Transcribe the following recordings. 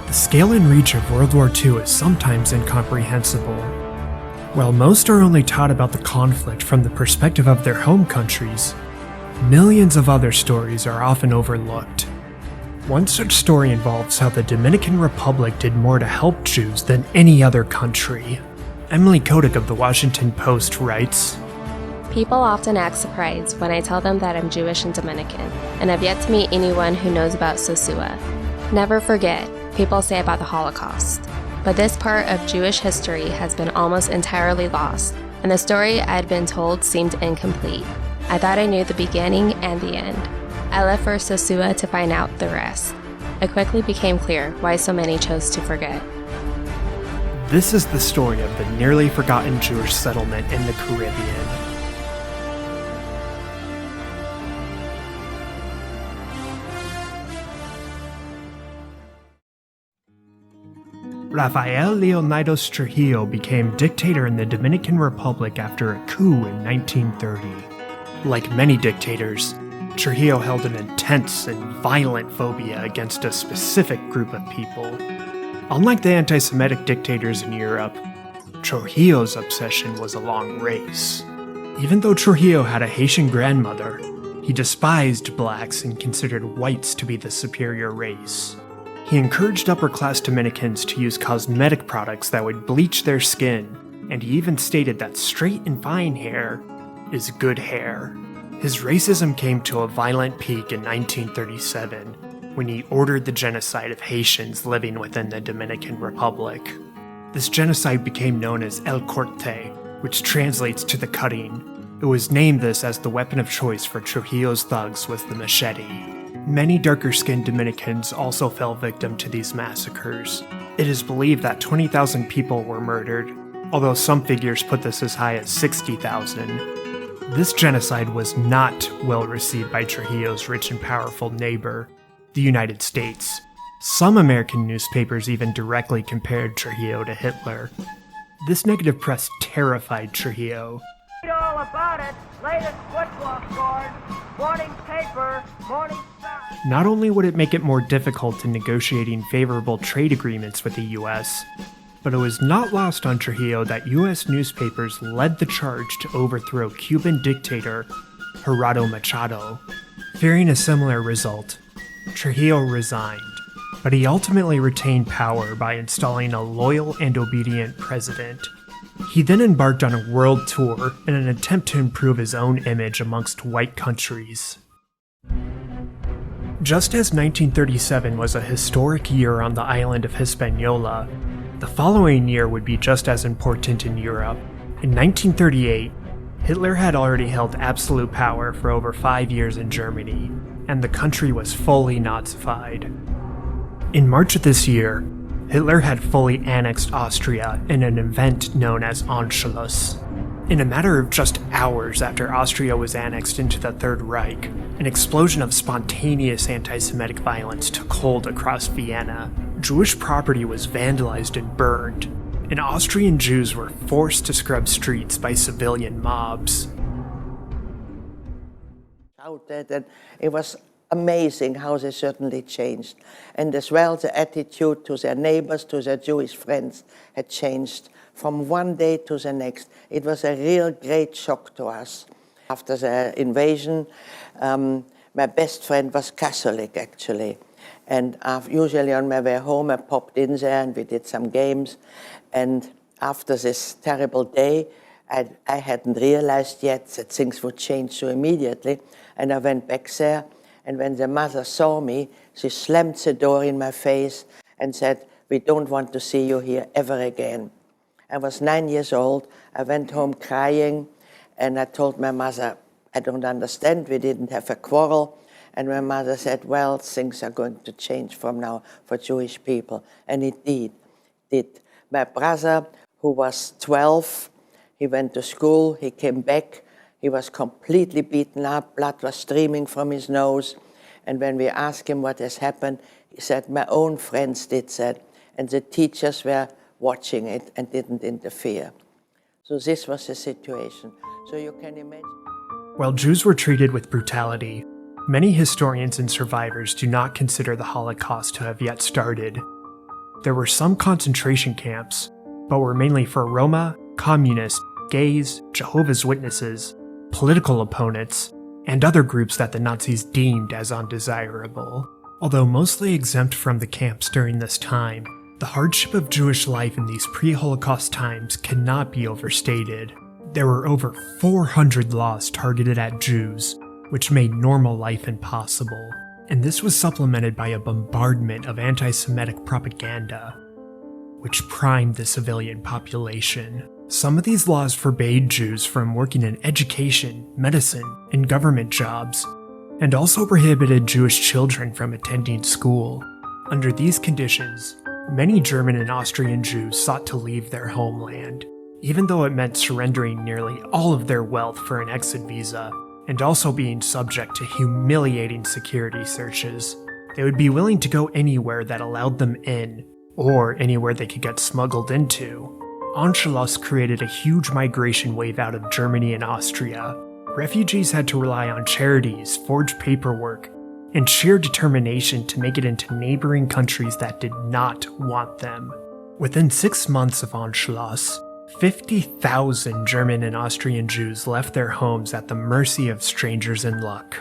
The scale and reach of World War II is sometimes incomprehensible. While most are only taught about the conflict from the perspective of their home countries, millions of other stories are often overlooked. One such story involves how the Dominican Republic did more to help Jews than any other country. Emily Kotick of the Washington Post writes, People often act surprised when I tell them that I'm Jewish and Dominican, and I've yet to meet anyone who knows about Sosua. Never forget, people say about the Holocaust. But this part of Jewish history has been almost entirely lost, and the story I had been told seemed incomplete. I thought I knew the beginning and the end. I left for Sosua to find out the rest. It quickly became clear why so many chose to forget. This is the story of the nearly forgotten Jewish settlement in the Caribbean. Rafael Leonidas Trujillo became dictator in the Dominican Republic after a coup in 1930. Like many dictators, Trujillo held an intense and violent phobia against a specific group of people. Unlike the anti-Semitic dictators in Europe, Trujillo's obsession was a long race. Even though Trujillo had a Haitian grandmother, he despised blacks and considered whites to be the superior race. He encouraged upper-class Dominicans to use cosmetic products that would bleach their skin, and he even stated that straight and fine hair is good hair. His racism came to a violent peak in 1937, when he ordered the genocide of Haitians living within the Dominican Republic. This genocide became known as El Corte, which translates to the cutting. It was named this as the weapon of choice for Trujillo's thugs was the machete. Many darker-skinned Dominicans also fell victim to these massacres. It is believed that 20,000 people were murdered, although some figures put this as high as 60,000. This genocide was not well received by Trujillo's rich and powerful neighbor, the United States. Some American newspapers even directly compared Trujillo to Hitler. This negative press terrified Trujillo. Read all about it. Latest football scores. Morning paper. Morning Sun. Not only would it make it more difficult in negotiating favorable trade agreements with the US, but it was not lost on Trujillo that US newspapers led the charge to overthrow Cuban dictator Gerardo Machado. Fearing a similar result, Trujillo resigned, but he ultimately retained power by installing a loyal and obedient president. He then embarked on a world tour in an attempt to improve his own image amongst white countries. Just as 1937 was a historic year on the island of Hispaniola, the following year would be just as important in Europe. In 1938, Hitler had already held absolute power for over 5 years in Germany, and the country was fully Nazified. In March of this year, Hitler had fully annexed Austria in an event known as Anschluss. In a matter of just hours after Austria was annexed into the Third Reich, an explosion of spontaneous anti-Semitic violence took hold across Vienna. Jewish property was vandalized and burned, and Austrian Jews were forced to scrub streets by civilian mobs. And it was amazing how they certainly changed. And as well, the attitude to their neighbors, to their Jewish friends had changed from one day to the next. It was a real great shock to us. After the invasion, my best friend was Catholic, actually. And usually on my way home, I popped in there and we did some games. And after this terrible day, I hadn't realized yet that things would change so immediately. And I went back there. And when the mother saw me, she slammed the door in my face and said, "We don't want to see you here ever again." I was 9 years old. I went home crying, and I told my mother, "I don't understand. We didn't have a quarrel." And my mother said, "Well, things are going to change from now for Jewish people." And it did. My brother, who was 12, he went to school, he came back. He was completely beaten up, blood was streaming from his nose. And when we asked him what has happened, he said, "My own friends did that, and the teachers were watching it and didn't interfere." So this was the situation. So you can imagine. While Jews were treated with brutality, many historians and survivors do not consider the Holocaust to have yet started. There were some concentration camps, but were mainly for Roma, communists, gays, Jehovah's Witnesses, political opponents, and other groups that the Nazis deemed as undesirable. Although mostly exempt from the camps during this time, the hardship of Jewish life in these pre-Holocaust times cannot be overstated. There were over 400 laws targeted at Jews, which made normal life impossible, and this was supplemented by a bombardment of anti-Semitic propaganda, which primed the civilian population. Some of these laws forbade Jews from working in education, medicine, and government jobs, and also prohibited Jewish children from attending school. Under these conditions, many German and Austrian Jews sought to leave their homeland, even though it meant surrendering nearly all of their wealth for an exit visa, and also being subject to humiliating security searches. They would be willing to go anywhere that allowed them in, or anywhere they could get smuggled into. Anschluss created a huge migration wave out of Germany and Austria. Refugees had to rely on charities, forged paperwork, and sheer determination to make it into neighboring countries that did not want them. Within 6 months of Anschluss, 50,000 German and Austrian Jews left their homes at the mercy of strangers in luck.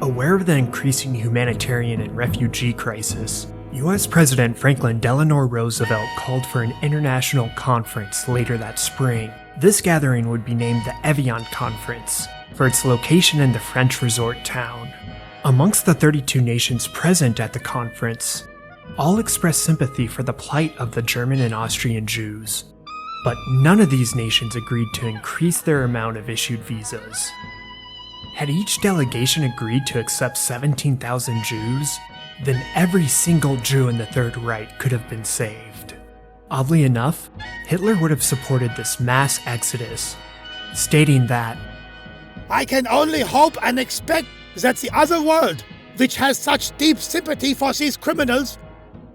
Aware of the increasing humanitarian and refugee crisis, US President Franklin Delano Roosevelt called for an international conference later that spring. This gathering would be named the Avion Conference, for its location in the French resort town. Amongst the 32 nations present at the conference, all expressed sympathy for the plight of the German and Austrian Jews, but none of these nations agreed to increase their amount of issued visas. Had each delegation agreed to accept 17,000 Jews, then every single Jew in the Third Reich could have been saved. Oddly enough, Hitler would have supported this mass exodus, stating that, "I can only hope and expect that the other world, which has such deep sympathy for these criminals,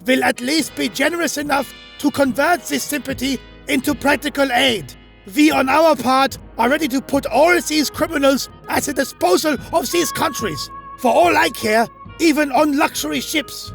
will at least be generous enough to convert this sympathy into practical aid. We on our part are ready to put all these criminals at the disposal of these countries. For all I care, even on luxury ships."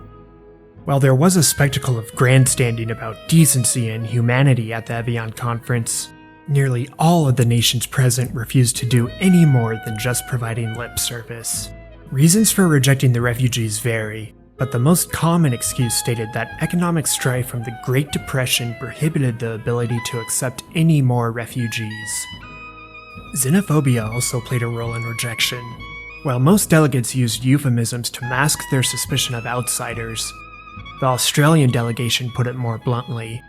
While there was a spectacle of grandstanding about decency and humanity at the Avion Conference, nearly all of the nations present refused to do any more than just providing lip service. Reasons for rejecting the refugees vary, but the most common excuse stated that economic strife from the Great Depression prohibited the ability to accept any more refugees. Xenophobia also played a role in rejection. While most delegates used euphemisms to mask their suspicion of outsiders, the Australian delegation put it more bluntly.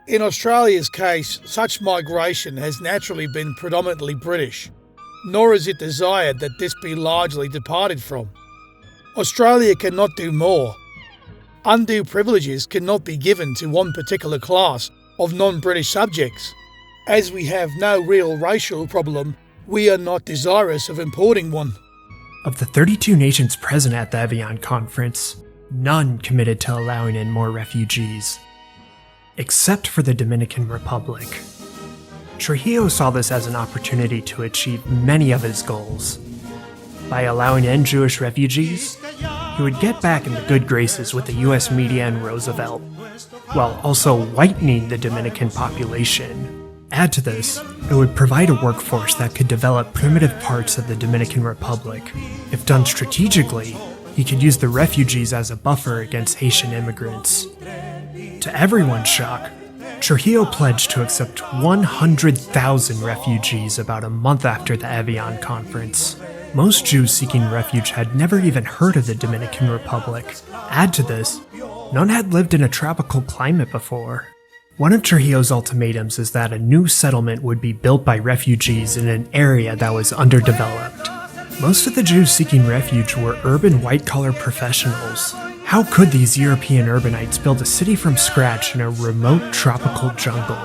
In Australia's case, such migration has naturally been predominantly British, nor is it desired that this be largely departed from. Australia cannot do more. Undue privileges cannot be given to one particular class of non-British subjects. As we have no real racial problem, we are not desirous of importing one. Of the 32 nations present at the Avion Conference, none committed to allowing in more refugees, except for the Dominican Republic. Trujillo saw this as an opportunity to achieve many of his goals. By allowing in Jewish refugees, he would get back in the good graces with the US media and Roosevelt, while also whitening the Dominican population. Add to this, it would provide a workforce that could develop primitive parts of the Dominican Republic. If done strategically, he could use the refugees as a buffer against Haitian immigrants. To everyone's shock, Trujillo pledged to accept 100,000 refugees about a month after the Avion Conference. Most Jews seeking refuge had never even heard of the Dominican Republic. Add to this, none had lived in a tropical climate before. One of Trujillo's ultimatums is that a new settlement would be built by refugees in an area that was underdeveloped. Most of the Jews seeking refuge were urban white-collar professionals. How could these European urbanites build a city from scratch in a remote tropical jungle?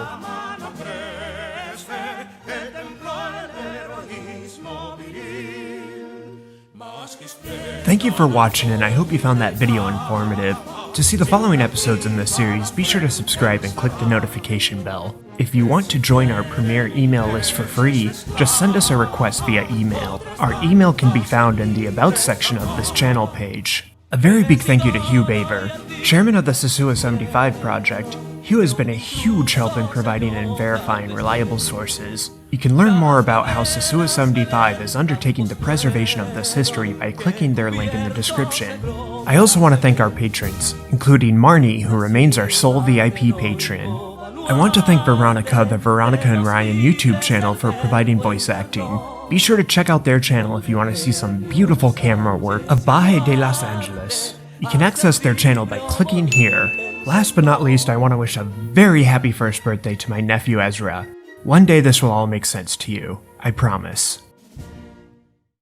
Thank you for watching, and I hope you found that video informative. To see the following episodes in this series, be sure to subscribe and click the notification bell. If you want to join our premier email list for free, just send us a request via email. Our email can be found in the About section of this channel page. A very big thank you to Hugh Baver, chairman of the Sosua 75 project. Hugh has been a huge help in providing and verifying reliable sources. You can learn more about how Sosua 75 is undertaking the preservation of this history by clicking their link in the description. I also want to thank our patrons, including Marnie, who remains our sole VIP patron. I want to thank Veronica, the Veronica and Ryan YouTube channel, for providing voice acting. Be sure to check out their channel if you want to see some beautiful camera work of Baje de Los Angeles. You can access their channel by clicking here. Last but not least, I want to wish a very happy first birthday to my nephew Ezra. One day this will all make sense to you, I promise.